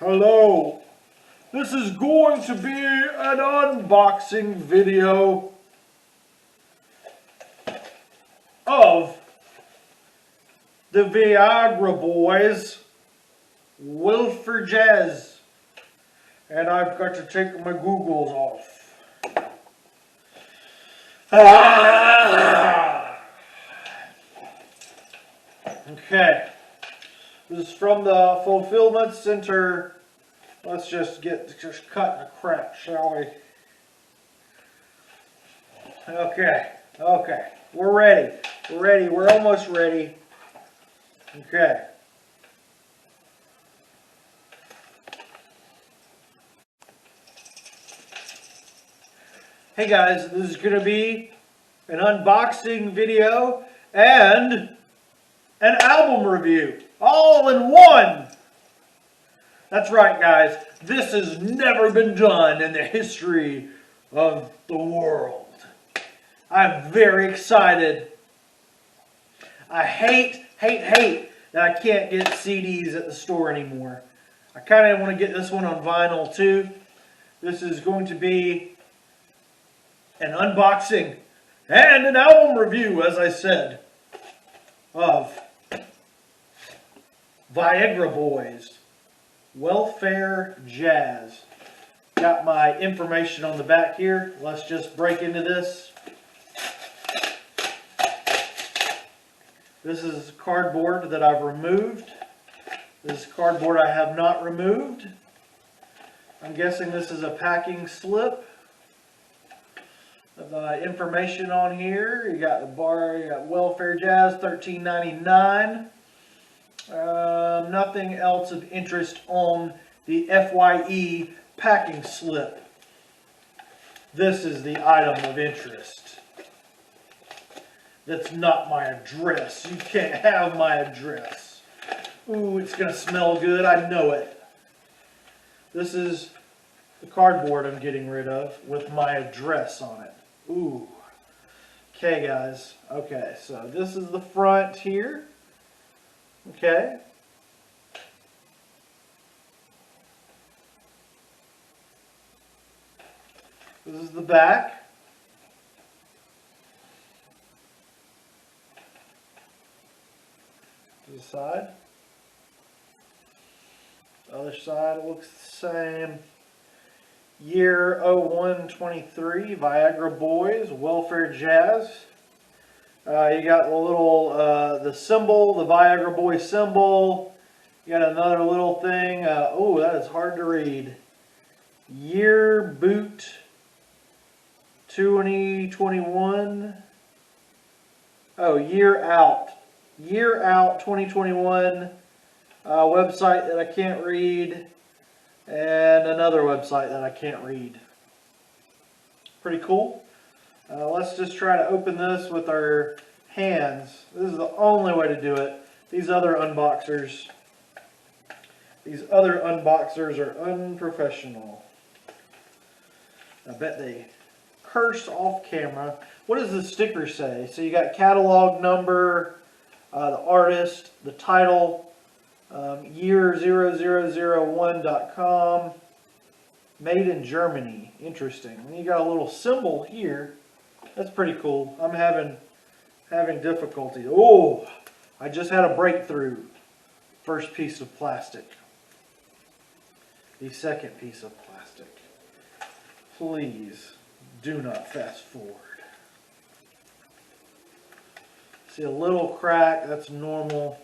Hello, this is going to be an unboxing video of the Viagra Boys Wilfer Jazz, and I've got to take my googles off. Okay. This is from the fulfillment center. Let's just cut the crap, shall we? Okay. We're ready. We're almost ready. Okay. Hey guys, this is going to be an unboxing video and an album review, all in one. That's right, guys. This has never been done in the history of the world. I'm very excited. I hate that I can't get CDs at the store anymore. I kind of want to get this one on vinyl too. This is going to be an unboxing and an album review, as I said, of Viagra Boys Welfare Jazz. Got my information on the back here. Let's just break into this. This is cardboard that I've removed. This is cardboard I have not removed. I'm guessing this is a packing slip. The information on here, you got the bar, you got Welfare Jazz, $13.99. Nothing else of interest on the FYE packing slip. This is the item of interest. That's not my address. You can't have my address. Ooh, it's going to smell good. I know it. This is the cardboard I'm getting rid of with my address on it. Ooh. Okay, guys. Okay, so this is the front here. Okay. This is the back. To the side. The other side looks the same. Year 0123, Viagra Boys, Welfare Jazz. You got the little, the symbol, the Viagra Boys symbol. You got another little thing. Oh, that is hard to read. Year boot 2021. Oh, year out. Year out 2021. Website that I can't read. And another website that I can't read. Pretty cool. Let's just try to open this with our hands. This is the only way to do it. These other unboxers are unprofessional. I bet they cursed off camera. What does the sticker say? So you got catalog number, the artist, the title, year 0001.com, made in Germany. Interesting. And you got a little symbol here. That's pretty cool. I'm having difficulty. Oh, I just had a breakthrough. First piece of plastic. The second piece of plastic. Please do not fast forward. See a little crack. That's normal.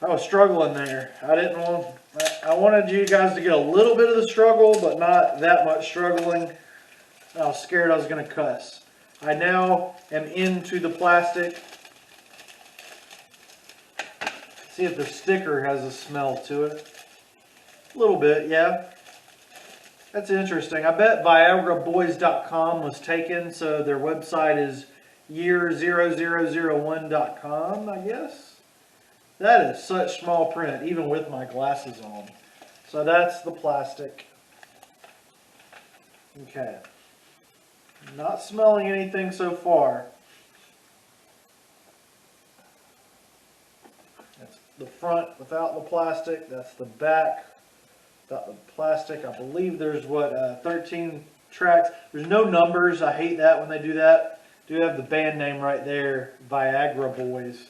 I was struggling there. I wanted you guys to get a little bit of the struggle, but not that much struggling. I was scared I was going to cuss. I now am into the plastic. See if the sticker has a smell to it. A little bit, yeah. That's interesting. I bet ViagraBoys.com was taken, so their website is year 0001.com, I guess. That is such small print, even with my glasses on. So that's the plastic. Okay. Not smelling anything so far. That's the front without the plastic. That's the back without the plastic. I believe there's 13 tracks. There's no numbers. I hate that when they do that. Do have the band name right there, Viagra Boys.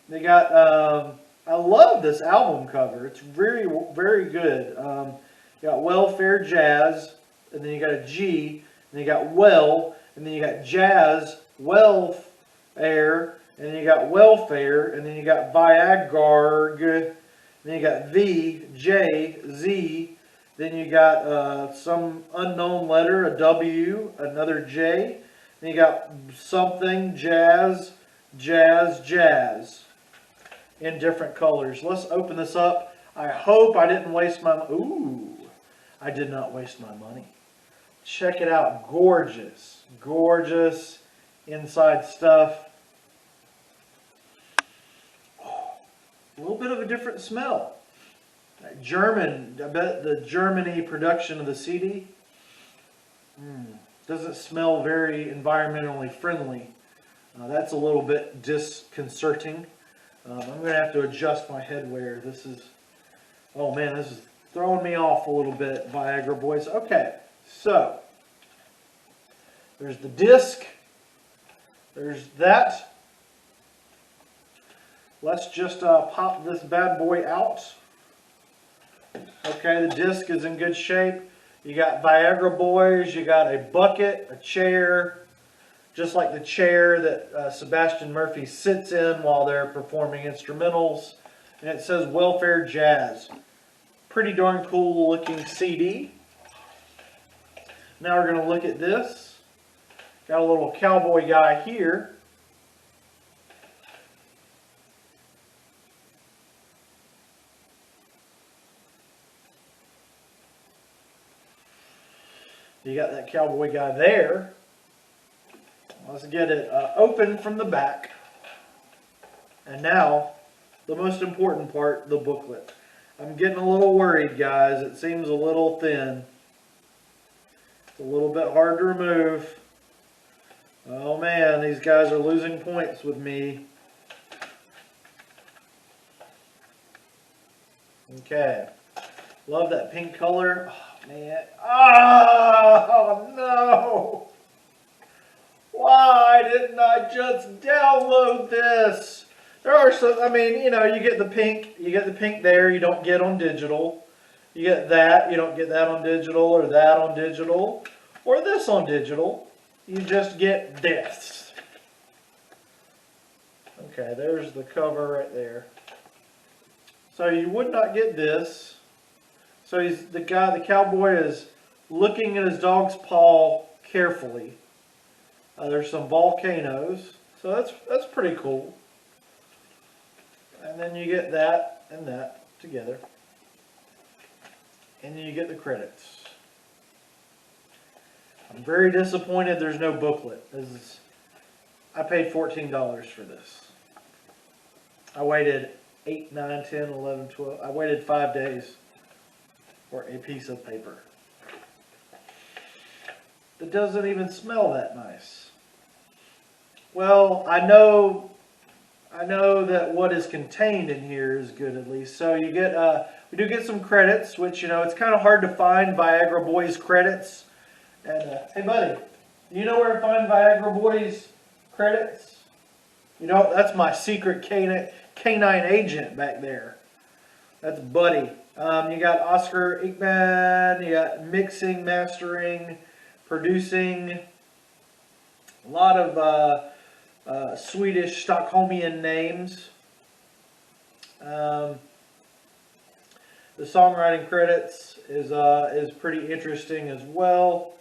They got. I love this album cover. It's very, very good. You got Welfare Jazz, and then you got a G, and then you got Well, and then you got Jazz, Welfare, and then you got Welfare, and then you got Viagarg, and then you got V, J, Z, then you got some unknown letter, a W, another J, then you got something, Jazz, Jazz, Jazz, in different colors. Let's open this up. I hope I didn't waste my money. Ooh, I did not waste my money. Check it out. Gorgeous. Gorgeous inside stuff. Oh, a little bit of a different smell. German. I bet the Germany production of the CD doesn't smell very environmentally friendly. That's a little bit disconcerting. I'm going to have to adjust my headwear. This is, oh man, this is throwing me off a little bit, Viagra Boys. Okay, so there's the disc. There's that. Let's just pop this bad boy out. Okay, the disc is in good shape. You got Viagra Boys. You got a bucket, a chair, just like the chair that Sebastian Murphy sits in while they're performing instrumentals. And it says Welfare Jazz. Pretty darn cool looking CD. Now we're going to look at this. Got a little cowboy guy here. You got that cowboy guy there. Let's get it open from the back. And now, the most important part, the booklet. I'm getting a little worried, guys. It seems a little thin. It's a little bit hard to remove. Oh man, these guys are losing points with me. Okay. Love that pink color. Oh man. Oh no! Why didn't I just download this? There are some, I mean, you know, you get the pink there, you don't get on digital. You get that, you don't get that on digital, or that on digital, or this on digital. You just get this. Okay, there's the cover right there. So you would not get this. So the cowboy is looking at his dog's paw carefully. There's some volcanoes, so that's pretty cool. And then you get that and that together. And then you get the credits. I'm very disappointed there's no booklet. I paid $14 for this. I waited 8, 9, 10, 11, 12. I waited 5 days for a piece of paper. It doesn't even smell that nice. Well, I know that what is contained in here is good at least. So you get, we do get some credits, which, you know, it's kind of hard to find Viagra Boys credits. And hey, buddy, you know where to find Viagra Boys credits? You know, that's my secret canine agent back there. That's Buddy. You got Oscar Ickman. You got mixing, mastering, producing. A lot of Swedish Stockholmian names. The songwriting credits is pretty interesting as well.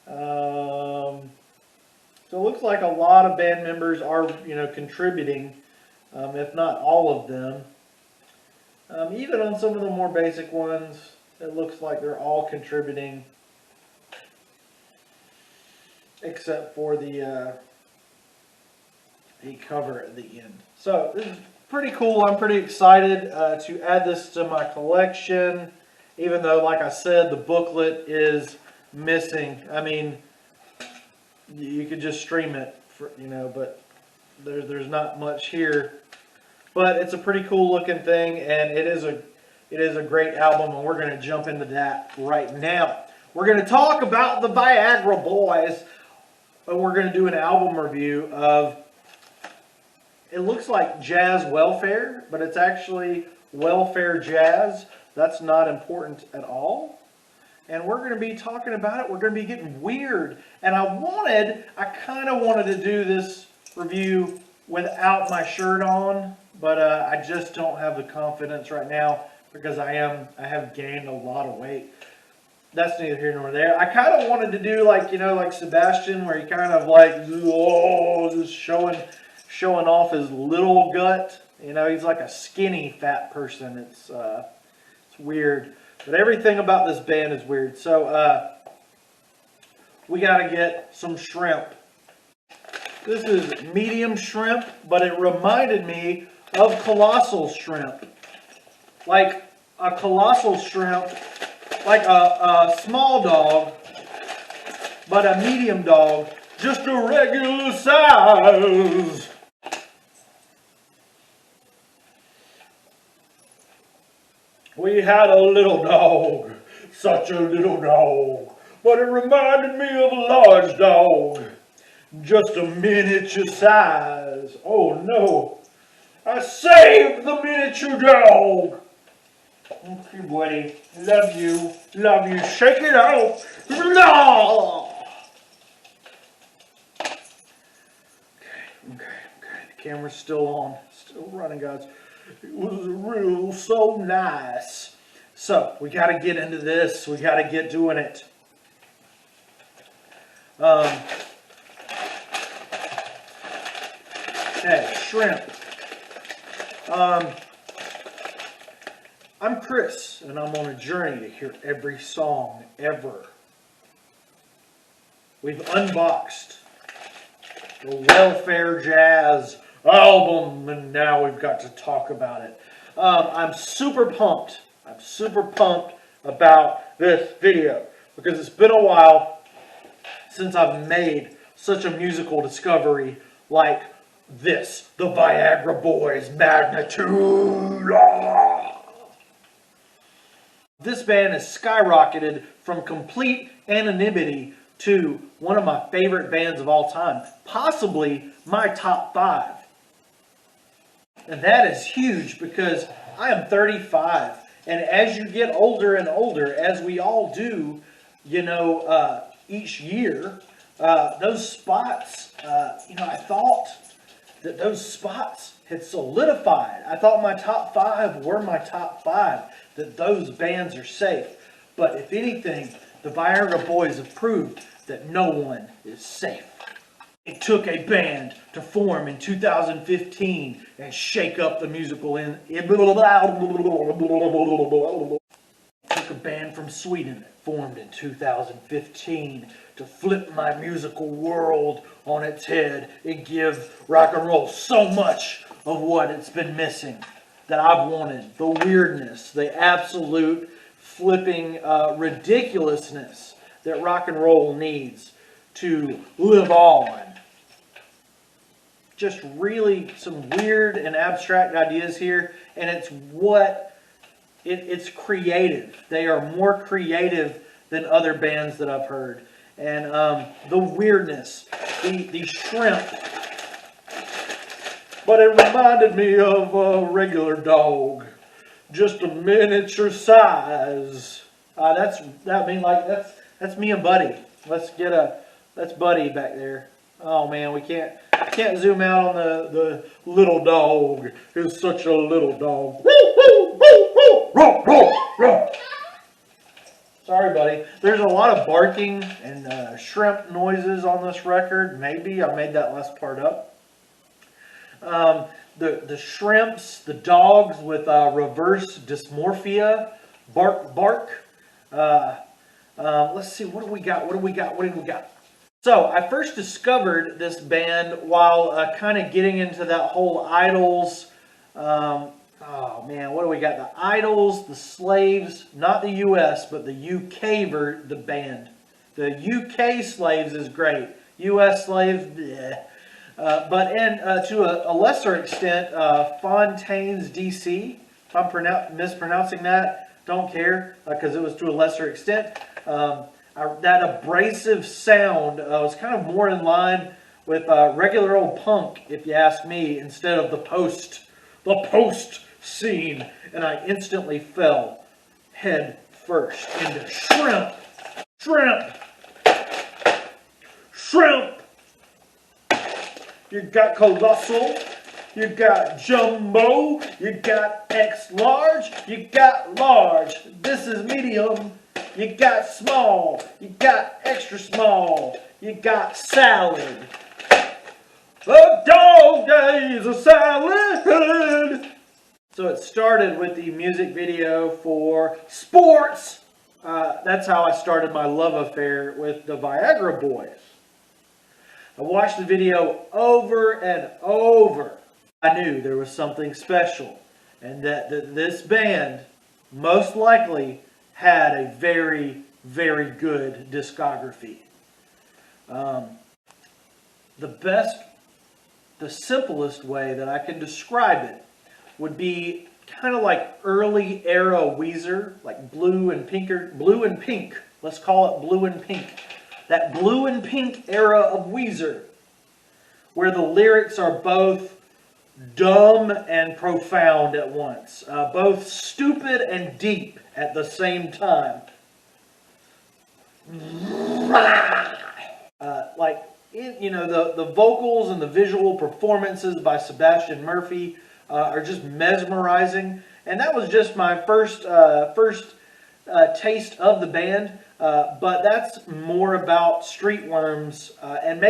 So it looks like a lot of band members are, you know, contributing, if not all of them. Even on some of the more basic ones, it looks like they're all contributing, except for the cover at the end. So this is pretty cool. I'm pretty excited to add this to my collection, even though, like I said, the booklet is missing. I mean, you could just stream it, for, you know, but there's not much here but it's a pretty cool looking thing, and it is a great album, and we're going to jump into that right now. We're going to talk about the Viagra Boys, and we're going to do an album review of, it looks like Jazz Welfare, but it's actually Welfare Jazz. That's not important at all. And we're going to be talking about it. We're going to be getting weird. And I kind of wanted to do this review without my shirt on, but I just don't have the confidence right now because I have gained a lot of weight. That's neither here nor there. I kind of wanted to do like, you know, like Sebastian, where he kind of like, oh, just showing off his little gut. You know, he's like a skinny fat person. It's weird. But everything about this band is weird. So we got to get some shrimp. This is medium shrimp, but it reminded me of colossal shrimp. Like a colossal shrimp, like a small dog, but a medium dog, just a regular size. We had a little dog, such a little dog, but it reminded me of a large dog, just a miniature size. Oh no, I saved the miniature dog. Okay, buddy, love you, shake it out. No! Okay, the camera's still on, still running, guys. It was real so nice. So we got to get into this. We got to get doing it. Okay, shrimp. I'm Chris, and I'm on a journey to hear every song ever. We've unboxed the Welfare Jazz album, and now we've got to talk about it. I'm super pumped. I'm super pumped about this video because it's been a while since I've made such a musical discovery like this, the Viagra Boys Magnitude. This band has skyrocketed from complete anonymity to one of my favorite bands of all time, possibly my top 5. And that is huge because I am 35. And as you get older and older, as we all do, you know, each year, those spots, you know, I thought that those spots had solidified. I thought my top 5 were my top 5, that those bands are safe. But if anything, the Viagra Boys have proved that no one is safe. It took a band to form in 2015 and shake up the musical It took a band from Sweden that formed in 2015 to flip my musical world on its head and give rock and roll so much of what it's been missing that I've wanted. The weirdness, the absolute flipping ridiculousness that rock and roll needs to live on. Just really some weird and abstract ideas here, and it's creative. They are more creative than other bands that I've heard. And the weirdness, the shrimp, but it reminded me of a regular dog, just a miniature size. That's me and Buddy. That's Buddy back there. Oh man, we can't zoom out on the little dog. It's such a little dog. Sorry, buddy. There's a lot of barking and shrimp noises on this record. Maybe I made that last part up. The shrimps, the dogs with reverse dysmorphia, bark. Let's see. What do we got? So I first discovered this band while kind of getting into that whole Idols. Oh man, what do we got? The Idols, the Slaves, not the US, but the UK the band. The UK Slaves is great. US Slaves, bleh. But to a lesser extent, Fontaine's DC, if I'm mispronouncing that, don't care, because it was to a lesser extent. That abrasive sound was kind of more in line with regular old punk, if you ask me, instead of the post scene, and I instantly fell head first into shrimp. You got colossal, you got jumbo, you got X large, you got large. This is medium. You got small, you got extra small, you got salad. A dog days of salad. So it started with the music video for Sports. That's how I started my love affair with the Viagra Boys. I watched the video over and over. I knew there was something special, and that this band most likely had a very, very good discography. The simplest way that I can describe it would be kind of like early era Weezer, like Blue and Pink. Let's call it Blue and Pink. That Blue and Pink era of Weezer, where the lyrics are both dumb and profound at once, both stupid and deep at the same time. The vocals and the visual performances by Sebastian Murphy are just mesmerizing, and that was just my first taste of the band. But that's more about Streetworms, and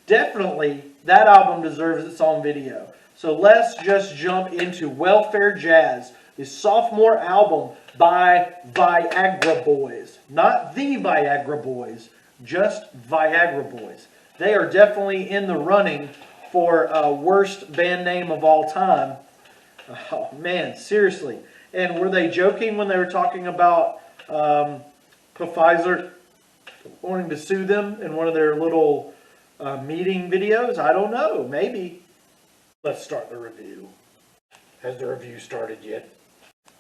definitely, that album deserves its own video. So let's just jump into Welfare Jazz, the sophomore album by Viagra Boys. Not the Viagra Boys, just Viagra Boys. They are definitely in the running for worst band name of all time. Oh man, seriously. And were they joking when they were talking about Pfizer wanting to sue them in one of their little meeting videos? I don't know, maybe. Let's start the review. Has the review started yet?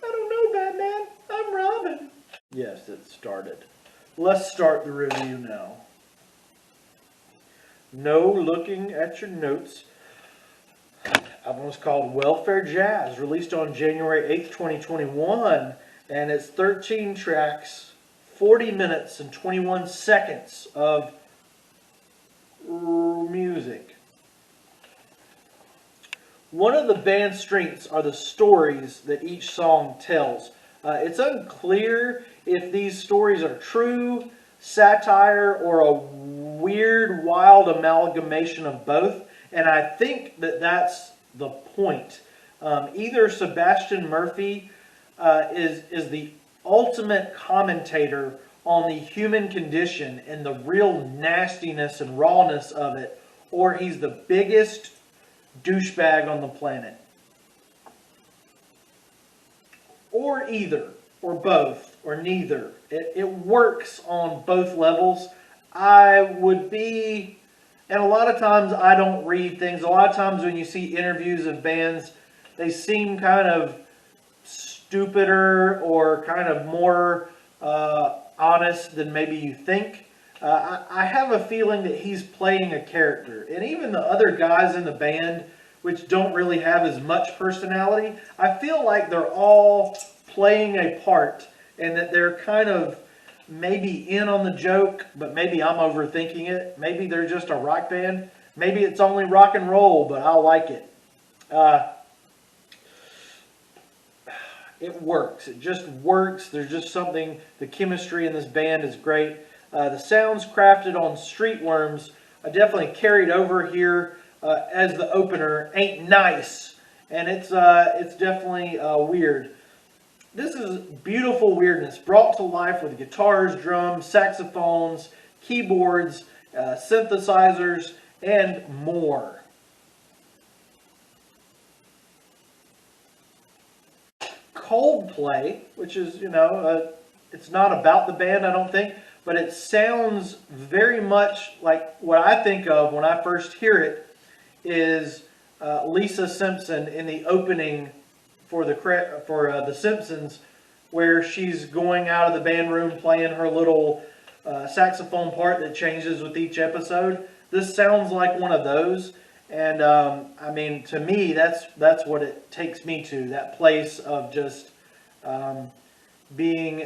I don't know, Batman. I'm Robin. Yes, it started. Let's start the review now. No looking at your notes. The album was called Welfare Jazz, released on January 8th, 2021, and it's 13 tracks, 40 minutes and 21 seconds of music. One of the band's strengths are the stories that each song tells. It's unclear if these stories are true, satire, or a weird, wild amalgamation of both. And I think that that's the point. Either Sebastian Murphy is the ultimate commentator on the human condition and the real nastiness and rawness of it, or he's the biggest douchebag on the planet. Or either, or both, or neither. It works on both levels. I would be, and a lot of times I don't read things. A lot of times when you see interviews of bands, they seem kind of stupider or kind of more honest than maybe you think. I have a feeling that he's playing a character. And even the other guys in the band, which don't really have as much personality, I feel like they're all playing a part and that they're kind of maybe in on the joke, but maybe I'm overthinking it. Maybe they're just a rock band. Maybe it's only rock and roll, but I like it. It works. It just works. There's just something, the chemistry in this band is great. The sounds crafted on Streetworms definitely carried over here as the opener. Ain't Nice. And it's definitely weird. This is beautiful weirdness brought to life with guitars, drums, saxophones, keyboards, synthesizers, and more. Coldplay, which is, it's not about the band, I don't think, but it sounds very much like what I think of when I first hear it. is Lisa Simpson in the opening for the Simpsons, where she's going out of the band room playing her little saxophone part that changes with each episode. This sounds like one of those, and I mean, to me, that's what it takes me to, that place of just being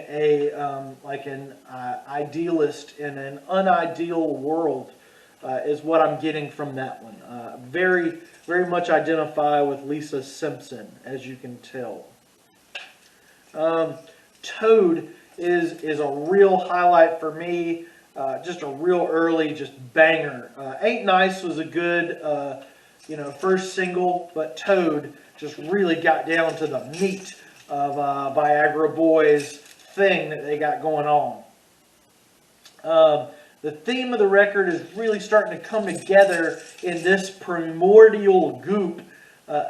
like an idealist in an unideal world is what I'm getting from that one. Very, very much identify with Lisa Simpson, as you can tell. Toad is a real highlight for me. Just a real early, just banger. Ain't Nice was a good, first single, but Toad just really got down to the meat of Viagra Boys thing that they got going on. The theme of the record is really starting to come together in this primordial goop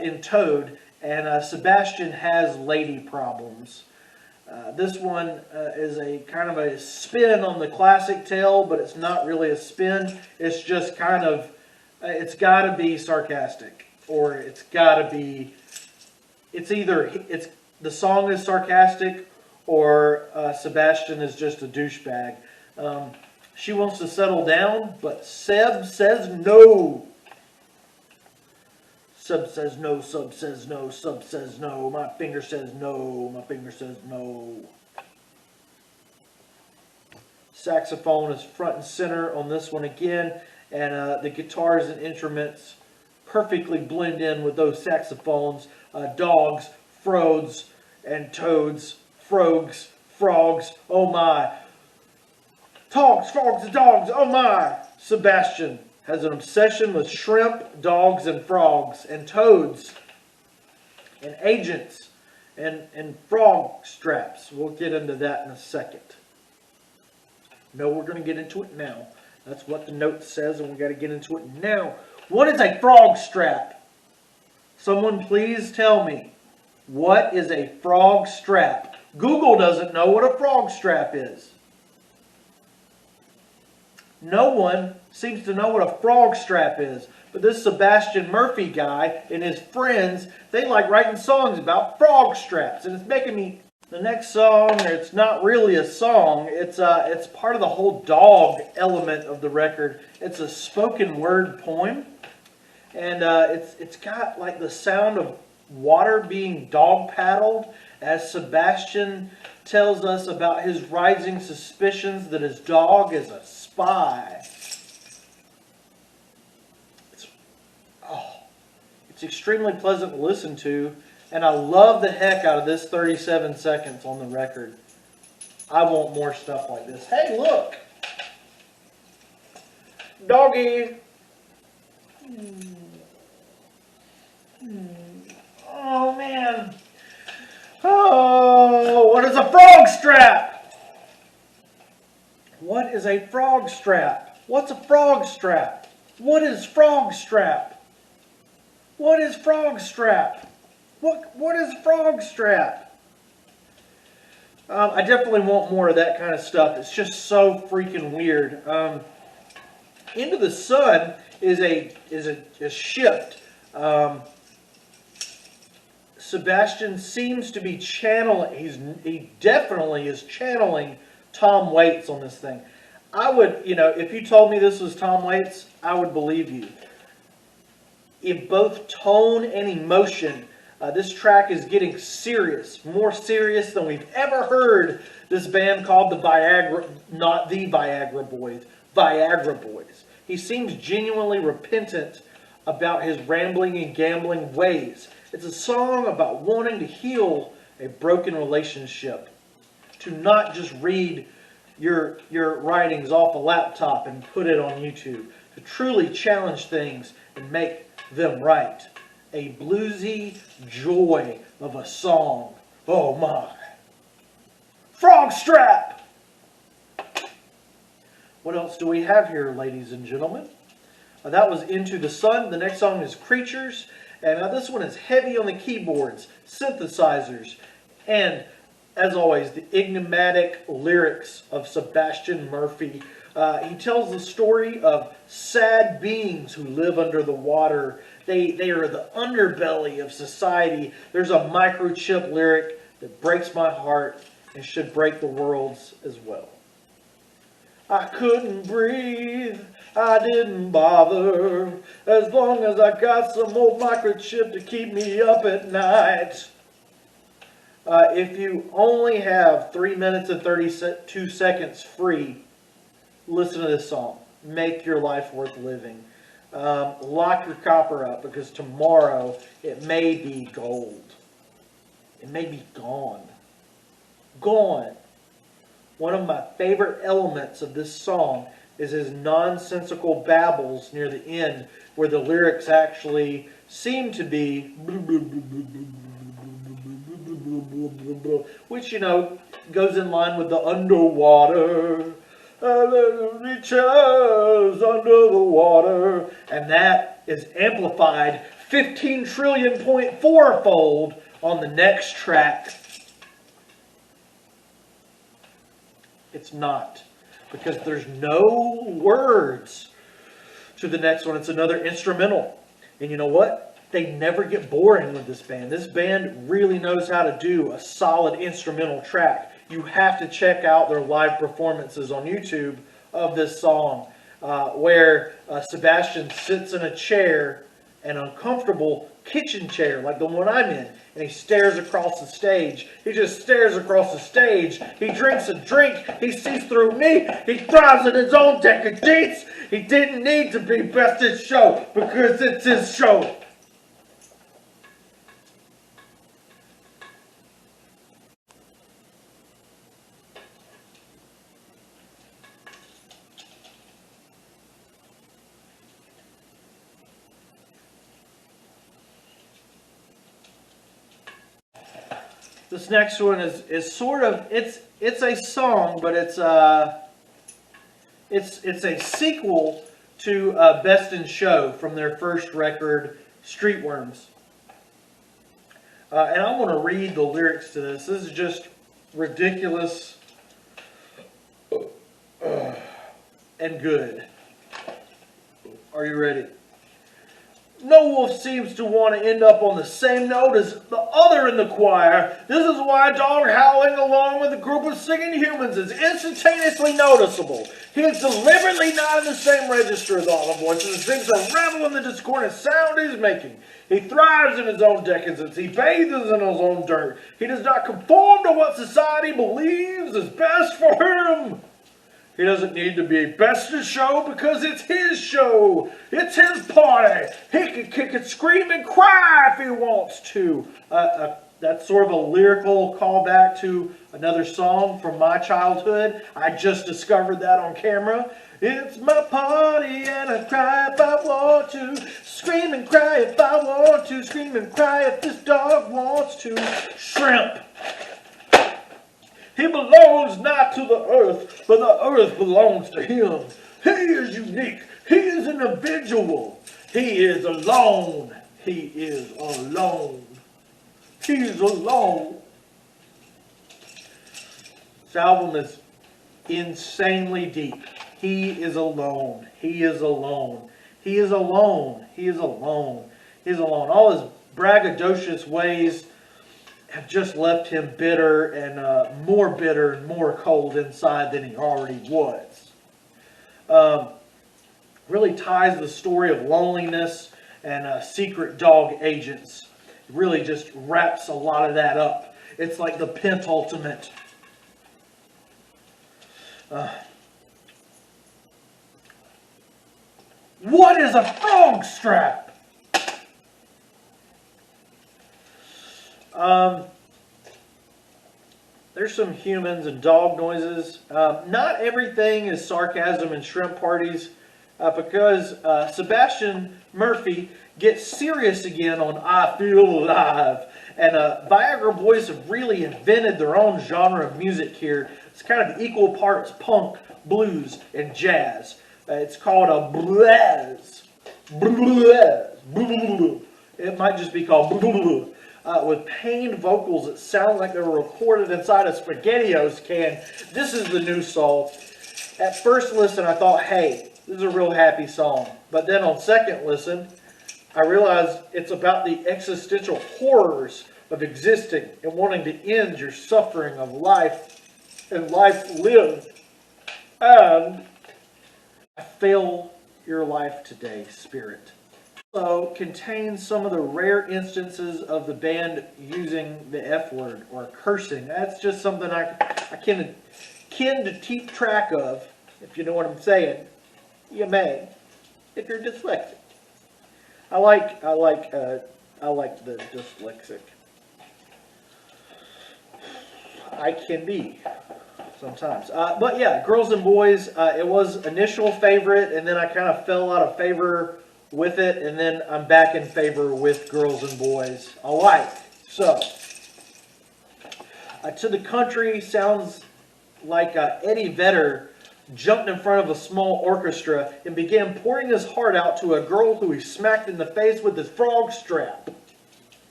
in Toad, and Sebastian has lady problems. This one is a kind of a spin on the classic tale, but it's not really a spin. It's just kind of, it's got to be sarcastic, or it's got to be, it's either, the song is sarcastic, or Sebastian is just a douchebag. She wants to settle down, but Seb says no. Sub says no, sub says no, sub says no, my finger says no, my finger says no. Saxophone is front and center on this one again, and the guitars and instruments perfectly blend in with those saxophones. Dogs, frogs, and toads, frogs, frogs, oh my. Togs, frogs, and dogs, oh my. Sebastian has an obsession with shrimp, dogs, and frogs, and toads, and agents, and frog straps. We'll get into that in a second. No, we're going to get into it now. That's what the note says, and we got to get into it now. What is a frog strap? Someone please tell me. What is a frog strap? Google doesn't know what a frog strap is. No one seems to know what a frog strap is. But this Sebastian Murphy guy and his friends, they like writing songs about frog straps. And it's making me... The next song, it's not really a song. It's part of the whole dog element of the record. It's a spoken word poem. And it's got like the sound of water being dog paddled as Sebastian tells us about his rising suspicions that his dog is a spy. It's extremely pleasant to listen to, and I love the heck out of this 37 seconds on the record. I want more stuff like this. Hey, look! Doggy! Oh, man. Oh, what is a frog strap? What is a frog strap? What's a frog strap? What is frog strap? What is frog strap? What is frog strap? I definitely want more of that kind of stuff. It's just so freaking weird. Into the Sun is a shift. Sebastian seems to be channeling. He definitely is channeling Tom Waits on this thing. I would, if you told me this was Tom Waits, I would believe you. In both tone and emotion, this track is getting serious, more serious than we've ever heard this band called the Viagra, not the Viagra Boys, Viagra Boys. He seems genuinely repentant about his rambling and gambling ways. It's a song about wanting to heal a broken relationship, to not just read your writings off a laptop and put it on YouTube, to truly challenge things and make them right. A bluesy joy of a song. Oh my. FROGSTRAP! What else do we have here, ladies and gentlemen? That was Into the Sun. The next song is Creatures. And this one is heavy on the keyboards, synthesizers, and, as always, the enigmatic lyrics of Sebastian Murphy. He tells the story of sad beings who live under the water. They are the underbelly of society. There's a microchip lyric that breaks my heart and should break the world's as well. I couldn't breathe, I didn't bother, as long as I got some old microchip to keep me up at night. If you only have 3 minutes and 32 seconds free, listen to this song. Make your life worth living. Lock your copper up, because tomorrow it may be gold. It may be gone. Gone. One of my favorite elements of this song is his nonsensical babbles near the end, where the lyrics actually seem to be, which, you know, goes in line with the underwater. Reaches under the water. And that is amplified 15 trillion point four-fold on the next track. It's not, because there's no words to the next one. It's another instrumental. And you know what? They never get boring with this band. This band really knows how to do a solid instrumental track. You have to check out their live performances on YouTube of this song, where Sebastian sits in a chair, an uncomfortable kitchen chair like the one I'm in, and he stares across the stage. He just stares across the stage. He drinks a drink. He sees through me. He thrives in his own decadence. He didn't need to be best in show, because it's his show. This next one is sort of, it's a song, but it's a sequel to Best in Show from their first record, Streetworms. And I'm going to read the lyrics to this. This is just ridiculous and good. Are you ready? No wolf seems to want to end up on the same note as the other in the choir. This is why a dog howling along with a group of singing humans is instantaneously noticeable. He is deliberately not in the same register as all the voices and seems to revel in the discordant sound he's making. He thrives in his own decadence. He bathes in his own dirt. He does not conform to what society believes is best for him. He doesn't need to be best in show, because it's his show. It's his party. He can kick and scream and cry if he wants to. That's sort of a lyrical callback to another song from my childhood. I just discovered that on camera. It's my party and I cry if I want to. Scream and cry if I want to. Scream and cry if this dog wants to. Shrimp. He belongs not to the earth, but the earth belongs to him. He is unique. He is an individual. He is alone. He is alone. He is alone. This album is insanely deep. He is alone. He is alone. He is alone. He is alone. He is alone. All his braggadocious ways have just left him bitter and more cold inside than he already was. Really ties the story of loneliness and secret dog agents. It really just wraps a lot of that up. It's like the penultimate. What is a frog strap? There's some humans and dog noises. Not everything is sarcasm and shrimp parties, because Sebastian Murphy gets serious again on I Feel Alive. And Viagra Boys have really invented their own genre of music here. It's kind of equal parts punk, blues, and jazz. It's called a blaz. It might just be called with pained vocals that sound like they were recorded inside a SpaghettiOs can. This is the new soul. At first listen, I thought, hey, this is a real happy song. But then on second listen, I realized it's about the existential horrors of existing and wanting to end your suffering of life and life lived. And I fail your life today, Spirit. Also contains some of the rare instances of the band using the F word or cursing. That's just something I can to keep track of, if you know what I'm saying. You may, if you're dyslexic. I like the dyslexic. I can be sometimes. But yeah, Girls and Boys, it was initial favorite, and then I kind of fell out of favor with it, and then I'm back in favor with Girls and Boys alike. So, To the Country sounds like Eddie Vedder jumped in front of a small orchestra and began pouring his heart out to a girl who he smacked in the face with his frog strap.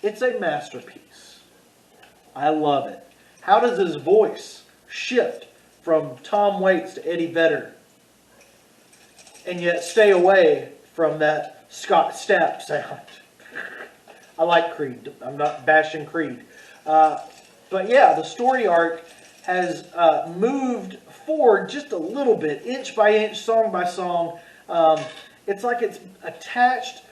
It's a masterpiece. I love it. How does his voice shift from Tom Waits to Eddie Vedder and yet stay away from that Scott Stapp sound? I like Creed. I'm not bashing Creed. But yeah, the story arc has moved forward just a little bit, inch by inch, song by song. It's like it's attacked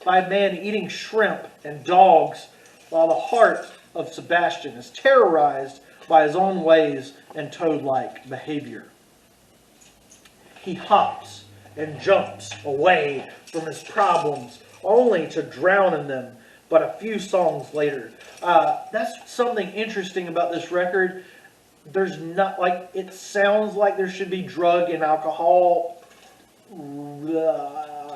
by a man eating shrimp and dogs, while the heart of Sebastian is terrorized by his own ways and toad-like behavior. He hops and jumps away from his problems, only to drown in them but a few songs later. That's something interesting about this record. There's not, like, it sounds like there should be drug and alcohol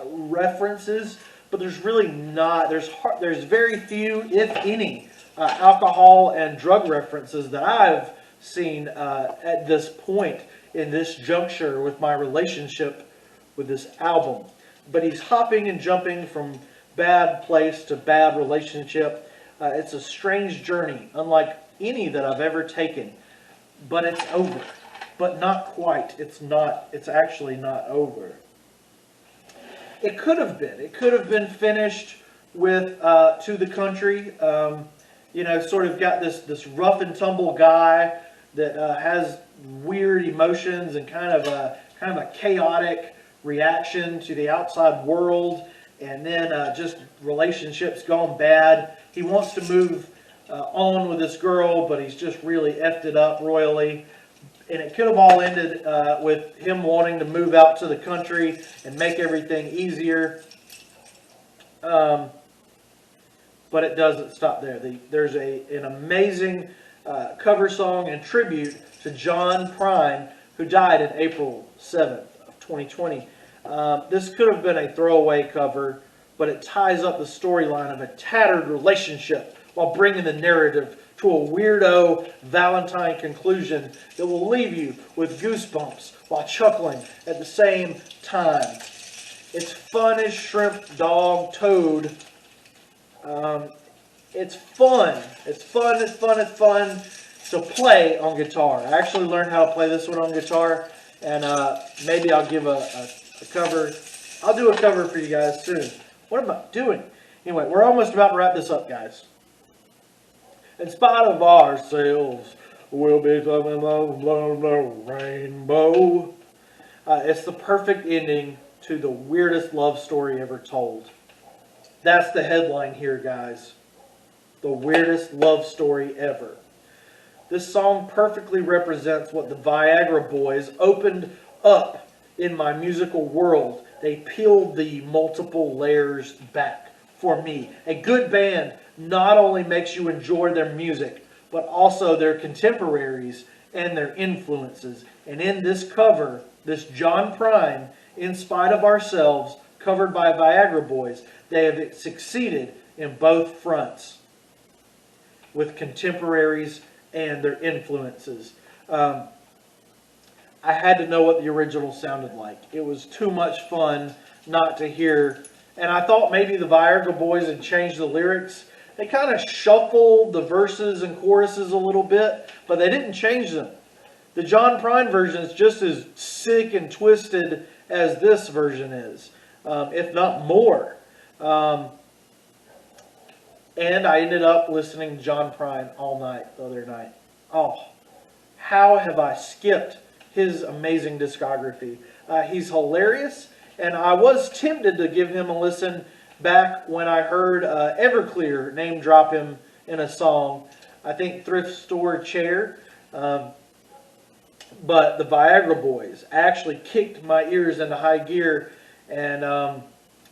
references, but there's really not. There's very few, if any, alcohol and drug references that I've seen at this point in this juncture with my relationship with this album. But he's hopping and jumping from bad place to bad relationship. It's a strange journey, unlike any that I've ever taken. But it's over. But not quite. It's actually not over. It could have been. It could have been finished with To the Country. Sort of got this rough and tumble guy that has weird emotions and kind of a chaotic reaction to the outside world, and then just relationships gone bad. He wants to move on with this girl, but he's just really effed it up royally. And it could have all ended with him wanting to move out to the country and make everything easier. But it doesn't stop there. There's an amazing cover song and tribute to John Prine, who died in April 7th of 2020. This could have been a throwaway cover, but it ties up the storyline of a tattered relationship while bringing the narrative to a weirdo Valentine conclusion that will leave you with goosebumps while chuckling at the same time. It's fun as shrimp, dog, toad. It's fun. It's fun to play on guitar. I actually learned how to play this one on guitar, and maybe I'll give a cover. I'll do a cover for you guys soon. What am I doing? Anyway, we're almost about to wrap this up, guys. In spite of ourselves, we'll be coming along the rainbow. It's the perfect ending to the weirdest love story ever told. That's the headline here, guys. The weirdest love story ever. This song perfectly represents what the Viagra Boys opened up in my musical world. They peeled the multiple layers back for me. A good band not only makes you enjoy their music, but also their contemporaries and their influences. And in this cover, this John Prine, In Spite of Ourselves, covered by Viagra Boys, they have succeeded in both fronts with contemporaries and their influences. I had to know what the original sounded like. It was too much fun not to hear. And I thought maybe the Viagra Boys had changed the lyrics. They kind of shuffled the verses and choruses a little bit, but they didn't change them. the John Prine version is just as sick and twisted as this version is, if not more. And I ended up listening to John Prine all night the other night. Oh, how have I skipped his amazing discography? He's hilarious, and I was tempted to give him a listen back when I heard Everclear name drop him in a song. I think Thrift Store Chair. But the Viagra Boys actually kicked my ears into high gear, and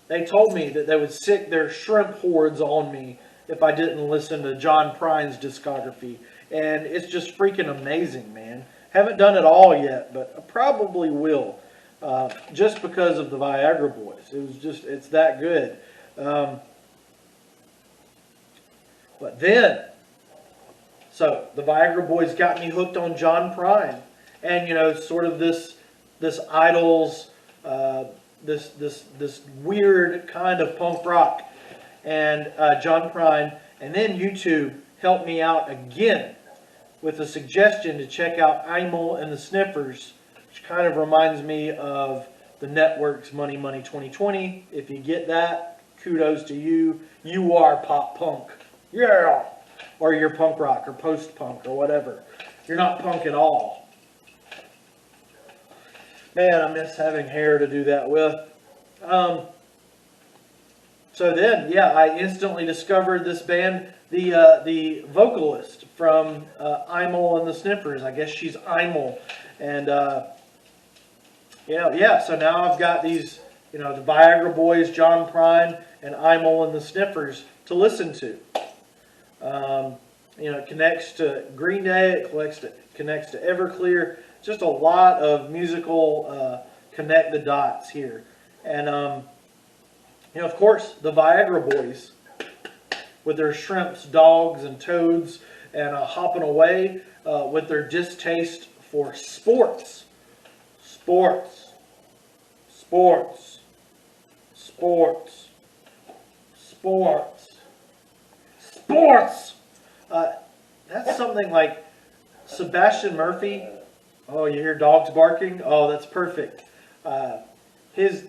they told me that they would sick their shrimp hordes on me if I didn't listen to John Prine's discography. And it's just freaking amazing, man. Haven't done it all yet, but I probably will. Just because of the Viagra Boys. It's that good. But then, so the Viagra Boys got me hooked on John Prine. And, you know, sort of this Idols, this weird kind of punk rock. And John Prine. And then YouTube helped me out again with a suggestion to check out Imel and the Sniffers, which kind of reminds me of the Network's Money Money 2020. If you get that, kudos to you. You are pop punk. Yeah! Or you're punk rock or post-punk or whatever. You're not punk at all. Man, I miss having hair to do that with. So then, yeah, I instantly discovered this band, the vocalist from Imel and the Sniffers. I guess she's Imel. And, yeah, so now I've got these, you know, the Viagra Boys, John Prine, and Imel and the Sniffers to listen to. You know, it connects to Green Day, it connects to Everclear. Just a lot of musical connect the dots here. And, you know, of course, the Viagra Boys, with their shrimps, dogs, and toads, and hopping away with their distaste for sports. Sports. Sports. Sports. Sports. Sports! That's something like Sebastian Murphy. Oh, you hear dogs barking? Oh, that's perfect. His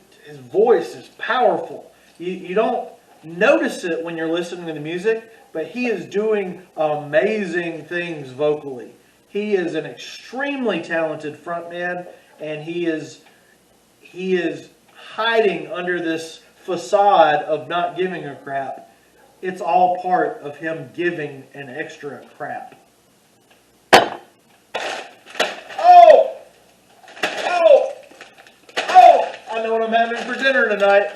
voice is powerful. You don't notice it when you're listening to the music, but he is doing amazing things vocally. He is an extremely talented frontman, and he is hiding under this facade of not giving a crap. It's all part of him giving an extra crap. Oh! Oh! Oh! I know what I'm having for dinner tonight.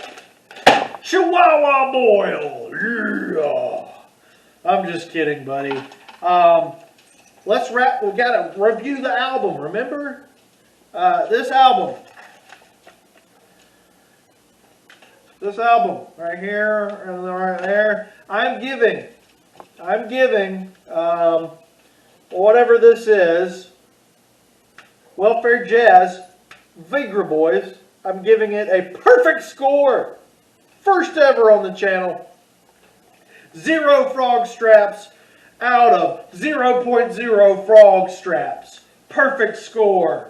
Chihuahua boil. Yeah. I'm just kidding, buddy. Let's wrap. We've got to review the album. Remember this album. This album right here and right there. I'm giving whatever this is, Welfare Jazz, Viagra Boys. I'm giving it a perfect score. First ever on the channel. 0 frog straps out of 0.0 frog straps. Perfect score.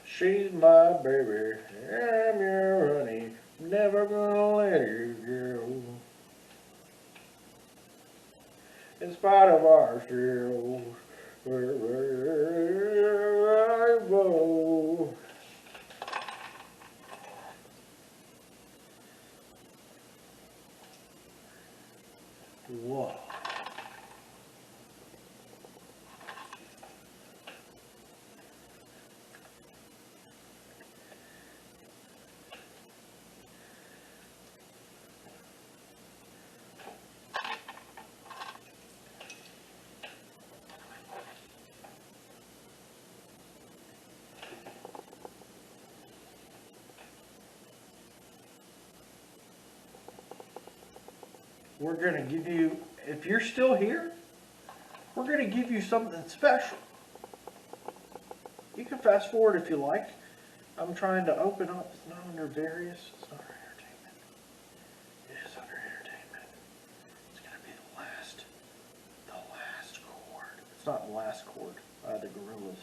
She's my baby, I'm your honey, never gonna let her go. In spite of ourselves, whoa. Whoa. We're going to give you, if you're still here, we're going to give you something special. You can fast forward if you like. I'm trying to open up. It's not under various. It's not under entertainment. It is under entertainment. It's going to be the last chord. It's not the last chord by the Gorillas.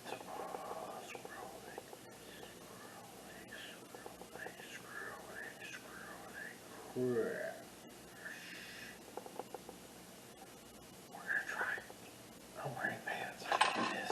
It's scrolling. Crap. I'm wearing pants. I can do this.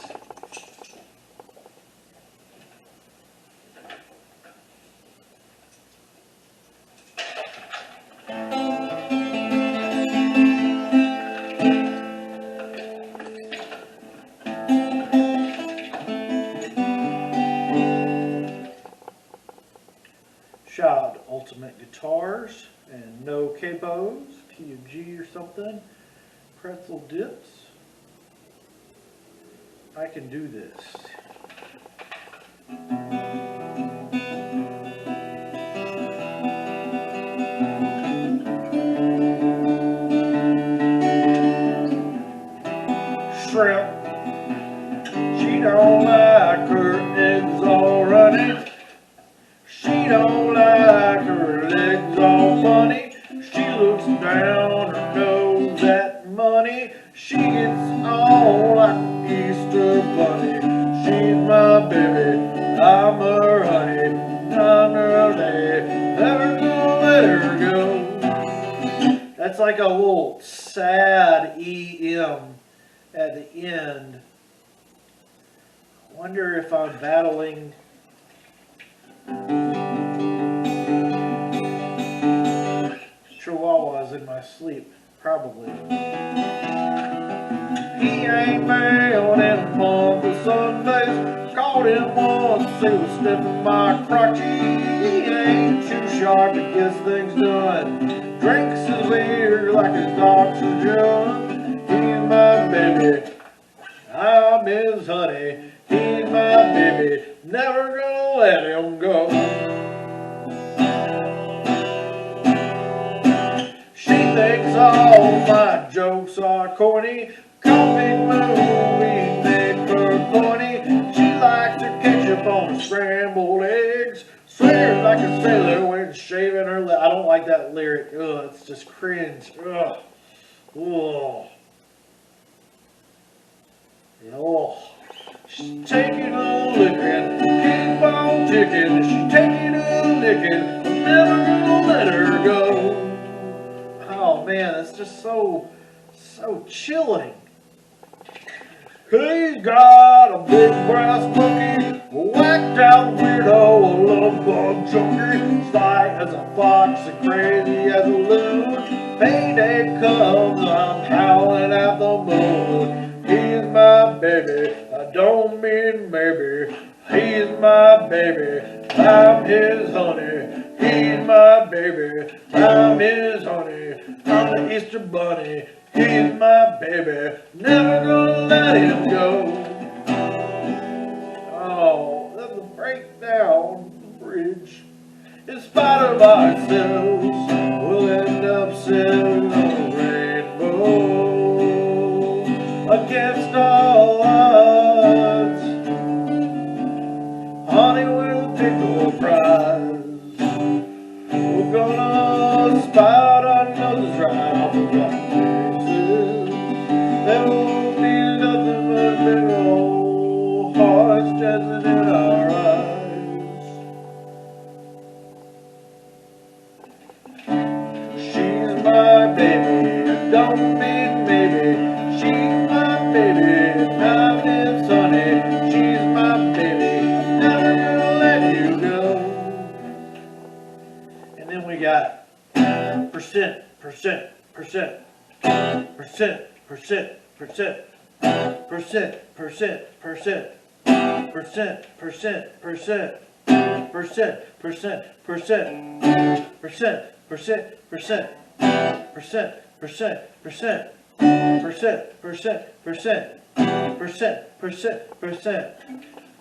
Shad Ultimate Guitars and no cabos, key of G or something. Pretzel dips. I can do this. Shrimp. She don't like her eggs all running. She don't like her legs all funny. She looks down her nose at money. She gets all like an Easter bunny. She's my baby, I'm her honey. I'm her lady, never gonna let her go. That's like a little sad EM at the end. I wonder if I'm battling chihuahuas in my sleep. Probably. He ain't found in a month of Sundays. Caught him once, he was sniffing my crotchy. He ain't too sharp to get things done. Drinks his beer like his oxygen. He's my baby, I'm his honey. He's my baby, never gonna let him go. She thinks all my jokes are corny. Comic movies make her corny. She likes her ketchup on her scrambled eggs. Swears like a sailor when shaving her leg. I don't like that lyric. Ugh, it's just cringe. Ugh. Ugh. Ugh. She's taking a licking, keep on ticking. She's taking a licking, I'm never gonna let her go. Oh man, it's just so chilling. He's got a big brass monkey, whacked out weirdo, a love bug junkie, sly as a fox and crazy as a loon. Payday comes, I'm howling at the moon. He's my baby, I don't mean maybe. He's my baby, I'm his honey. He's my baby, I'm his honey. I'm the Easter bunny. He's my baby, never gonna let him go. Oh, that's a breakdown the bridge. In spite of ourselves, we'll end up sailing on a rainbow. Against all odds, honey, we'll pick a prize. We're gonna spout our noses right off the rock faces. There won't be nothing but big old hearts dancing in our eyes. She's my baby, I don't mean maybe.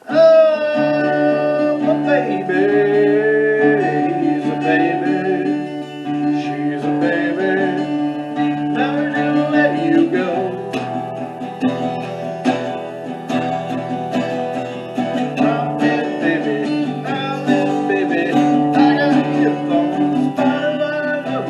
Oh, my baby, he's a baby, she's a baby, never gonna let you go. I'm in, baby, I'm in, baby, I got earphones, fine line of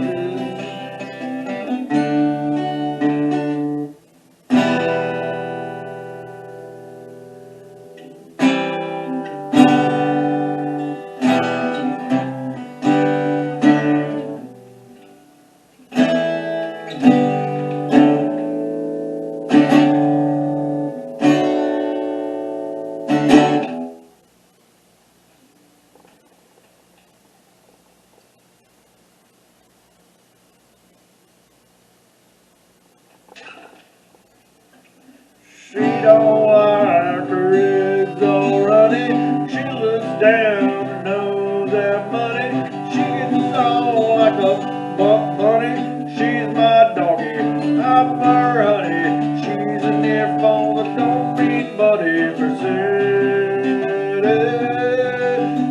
She don't like her eggs all runny. She looks down and knows that money. She gets all like a buck bunny. She's my doggy, I'm her honey. She's an earphone that don't mean buddy for sale.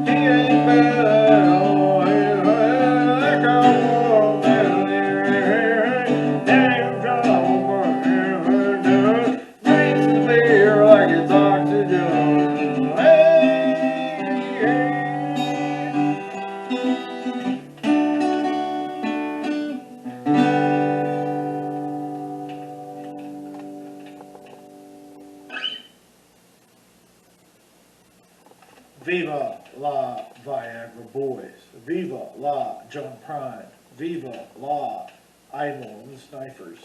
He ain't bad, oh, he's like a woman. Damn trouble, drinks the beer like it's oxygen. Hey. Viva la Viagra Boys. Viva la John Prine. Viva la Idol and the Snipers.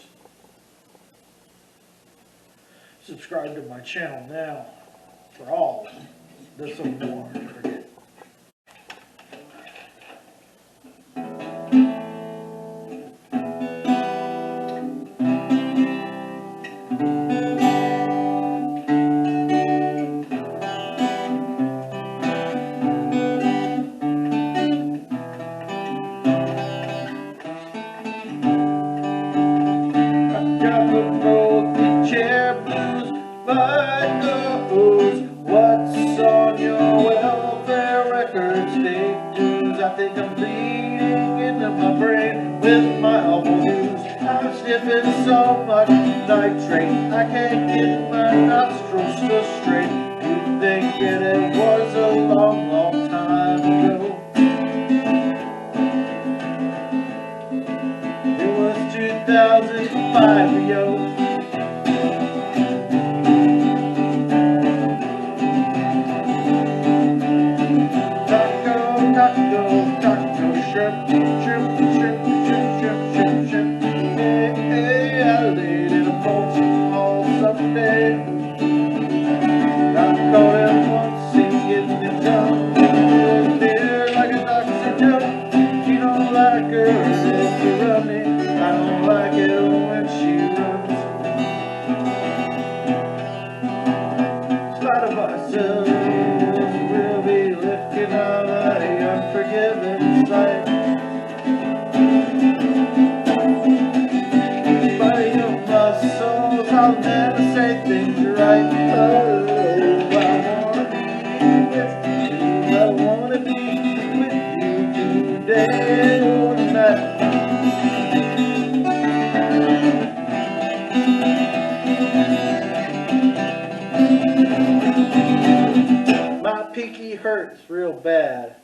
Subscribe to my channel now for all this and more. Forget. What's on your welfare record? State dues. I think I'm bleeding into my brain with my awful news. I'm sniffing so much nitrate I can't get my nostrils to straight. You'd think that it was a long, long time ago. It was 2005, yo. Taco, shrimp, shrimp, shrimp, shrimp, shrimp, shrimp, shrimp. Hey, I laid in a Folsom all someday. I caught him once, he getting it done. Beer like a oxygen. She don't like her if you run me. I don't like it when she runs. Spite of ourselves, we'll be lifting our unforgiven sight. By your muscles, I'll never say things right. Oh, I wanna be with you. I wanna be with you today or tonight. My pinky hurts real bad.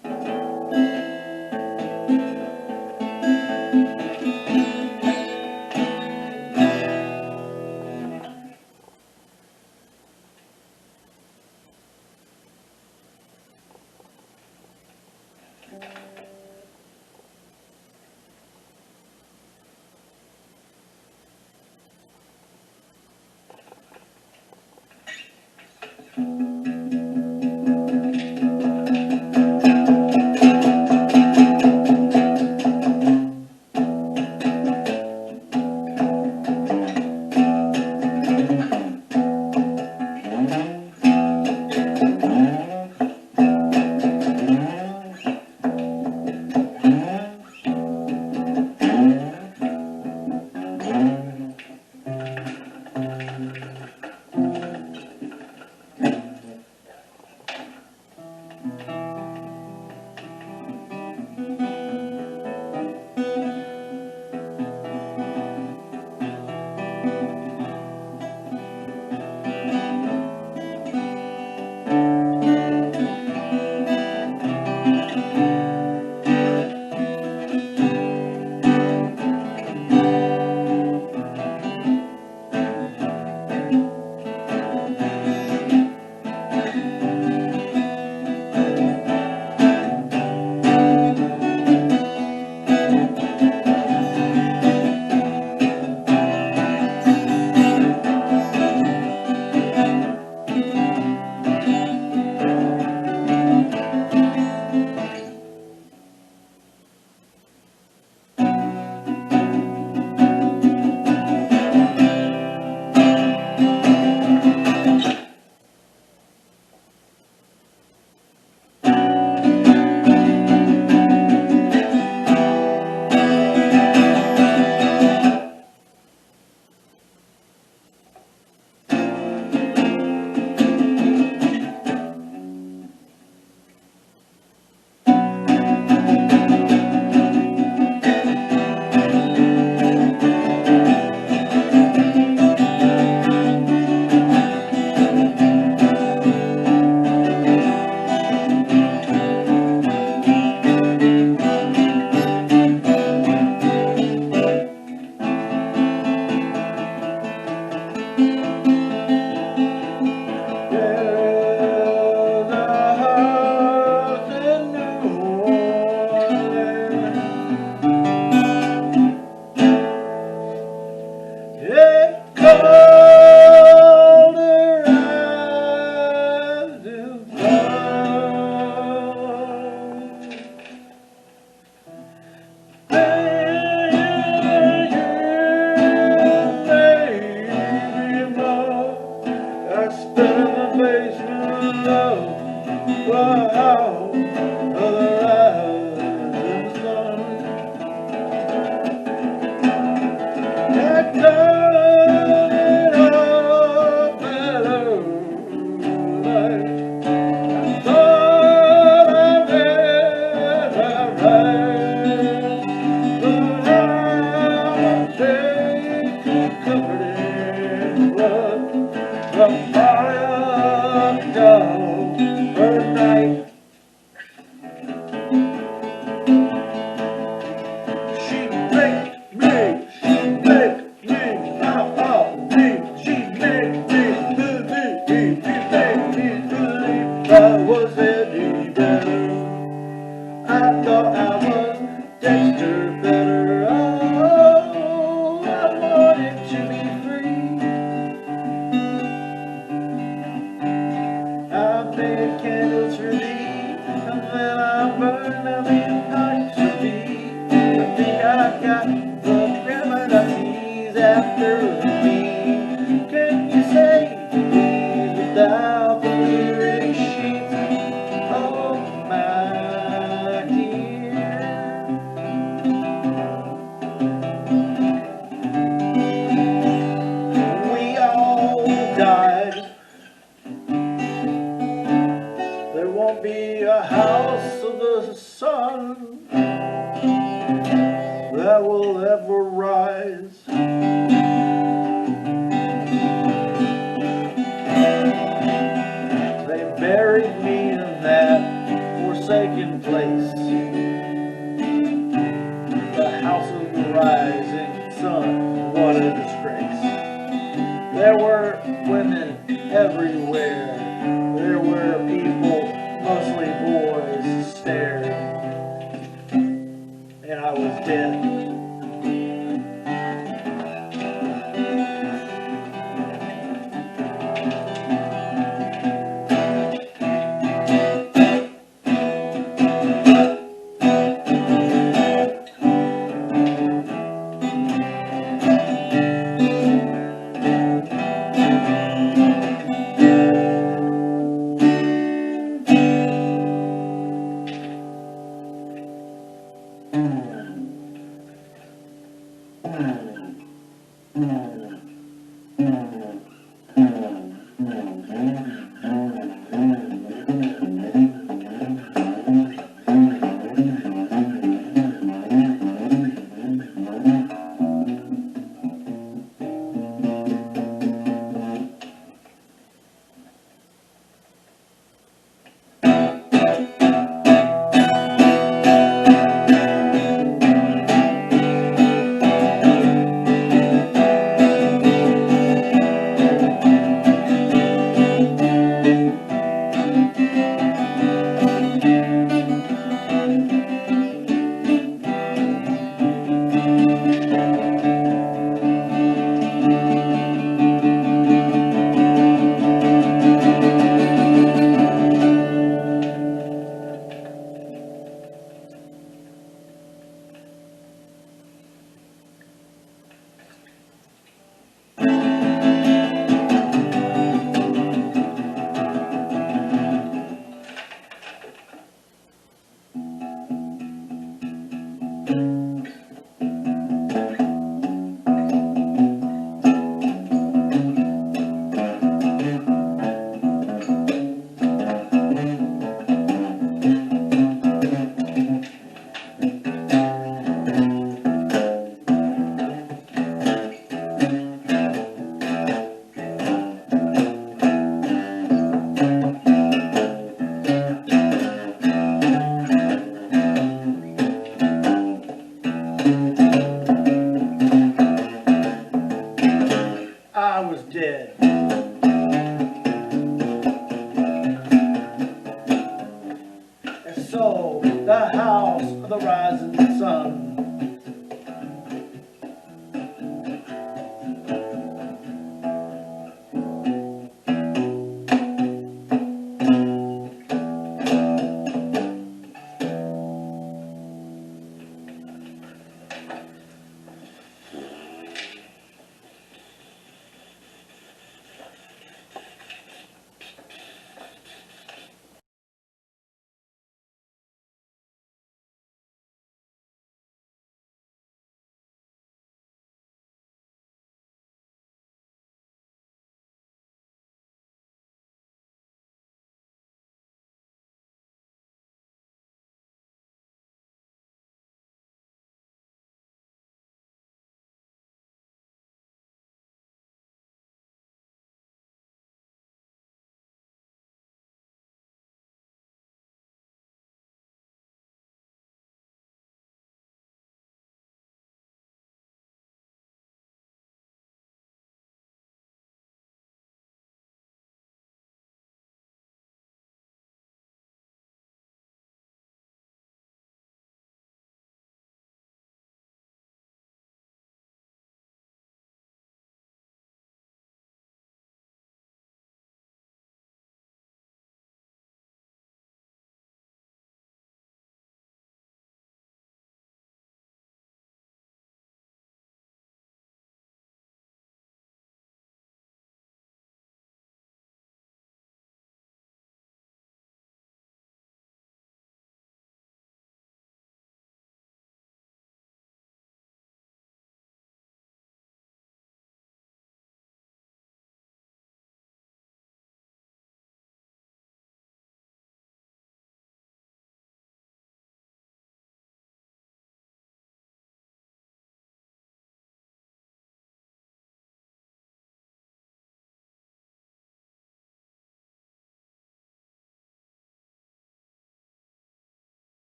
I was any better. I thought I was Dexter better. Oh, I wanted to be free. I made candles for thee, and then I burned them in pipes for thee. I think I got the remedies after me. Can you say these without the lyric sheets? Oh, my dear. We all died. There won't be a house of the sun that will ever rise. They buried me in that forsaken place, the house of the rising sun. What a disgrace. There were women everywhere. There were people, mostly boys, stared, and I was dead. Mm.